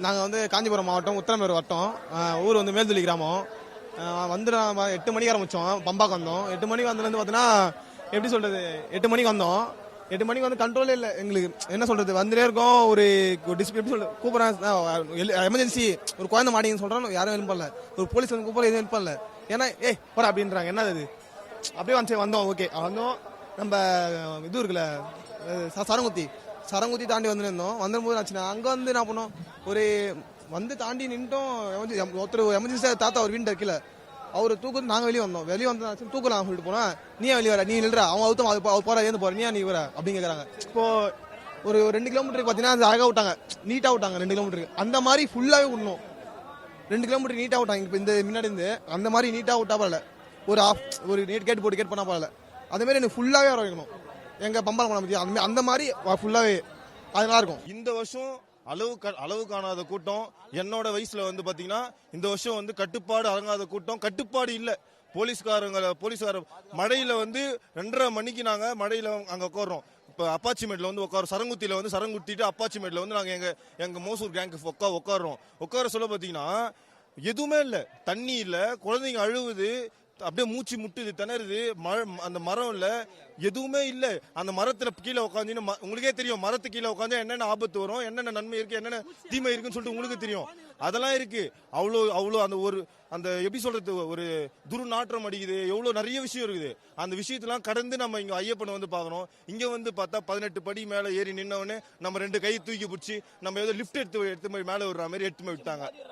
நாங்கள் வந்து காஞ்சிபுரம் மாவட்டம் உத்தரமேரூர் வட்டம், ஊர் வந்து மேல்துளி கிராமம். வந்து 8 மணிக்கு ஆரம்பித்தோம், பம்பாக்கு வந்தோம். 8 மணிக்கு வந்ததுலேருந்து பார்த்தீங்கன்னா எப்படி சொல்கிறது, 8 மணிக்கு வந்தோம். 8 மணிக்கு வந்து கண்ட்ரோலே இல்லை எங்களுக்கு. என்ன சொல்கிறது, வந்துட்டே இருக்கோம். ஒரு எப்படி சொல்கிறது, கூப்பிட்றேன் எமர்ஜென்சி, ஒரு குழந்தை மாட்டிங்கன்னு சொல்கிறோம், யாரும் ஹெல்ப் பண்ணல. ஒரு போலீஸ் வந்து கூப்பிட எதுவும் ஹெல்ப் பண்ணல. ஏன்னா போடா அப்படின்றாங்க. என்னது இது, அப்படியே வந்தோம். ஓகே வந்தோம். நம்ம இது இருக்குல்ல சரங்குத்தி தாண்டி வந்துருந்தோம். வந்தும்போது ஆச்சுன்னா அங்கே வந்து என்ன பண்ணோம், ஒரு வந்து தாண்டி நின்ட்டோம். ஒருத்தர் எமர்ஜென்சியாக தாத்தா ஒரு வீட்டு கீழே அவர் தூக்கு, நாங்கள் வெளியே வந்து தூக்கலாம் சொல்லிட்டு போனா, நீ வெளியே வர, நீ நில்ற, அவன் அவுத்தம் அவர் போற, ஏந்து போற, நீ வர அப்படின்னு கேட்கறாங்க. இப்போ ஒரு 2 கிலோமீட்டருக்கு பார்த்தீங்கன்னா அது அழகா விட்டாங்க, நீட்டாக விட்டாங்க. 2 கிலோமீட்டருக்கு அந்த மாதிரி ஃபுல்லாகவே விடணும். 2 கிலோமீட்டர் நீட்டாக விட்டாங்க. இப்போ இந்த முன்னாடி இருந்து அந்த மாதிரி நீட்டாக விட்டா பரவாயில்ல, ஒரு கேட் பண்ணா பரவாயில்ல. அதே மாதிரி எனக்கு ஃபுல்லாகவே வர வைக்கணும். எங்க பம்பால் குளம் பத்தி அந்த மாதிரி ஃபுல்லாவே அது நல்லா இருக்கும். இந்த வருஷம் அளவு காணாத கூட்டம். என்னோட வயசுல வந்து பாத்தீங்கன்னா இந்த வருஷம் வந்து கட்டுப்பாடு அடங்காத கூட்டம். கட்டுப்பாடு இல்ல. போலீஸ்கார மழையில வந்து 2:30 மணிக்கு நாங்க மழையில அங்க உட்காரோம். இப்ப அப்பாச்சிமேட்ல வந்து உட்காரோம். சரங்குத்தியில வந்து சரங்குத்திட்டு அப்பாச்சிமேட்ல வந்து நாங்க எங்க மோசூர் கேங்க் உட்கார சொல்ல பாத்தீங்கன்னா எதுவுமே இல்ல. தண்ணி இல்ல, குழந்தைங்க அழுவுது, அப்படியே மூச்சு முட்டுது, திணறுது. அந்த மரம் இல்ல, எதுவுமே இல்ல. அந்த மரத்துல கீழே உட்காந்து உங்களுக்கே தெரியும், மரத்துக்கு கீழே உட்காந்து என்னென்ன ஆபத்து வரும், என்னென்ன நன்மை இருக்கு, என்னென்ன தீமை இருக்குன்னு சொல்லிட்டு உங்களுக்கு தெரியும். அதெல்லாம் இருக்கு. அவ்வளோ அந்த எப்படி சொல்றது, ஒரு துர்நாற்றம் அடிக்குது. எவ்வளவு நிறைய விஷயம் இருக்குது. அந்த விஷயத்தெல்லாம் கடந்து நம்ம இங்க ஐயப்பனை வந்து பாக்கணும். இங்க வந்து பார்த்தா 18 படி மேல ஏறி நின்னவொடனே நம்ம 2 கை தூக்கி பிடிச்சி நம்ம ஏதோ லிப்ட் எடுத்து போய் மேல விடுற மாதிரி எடுத்து போய் விட்டாங்க.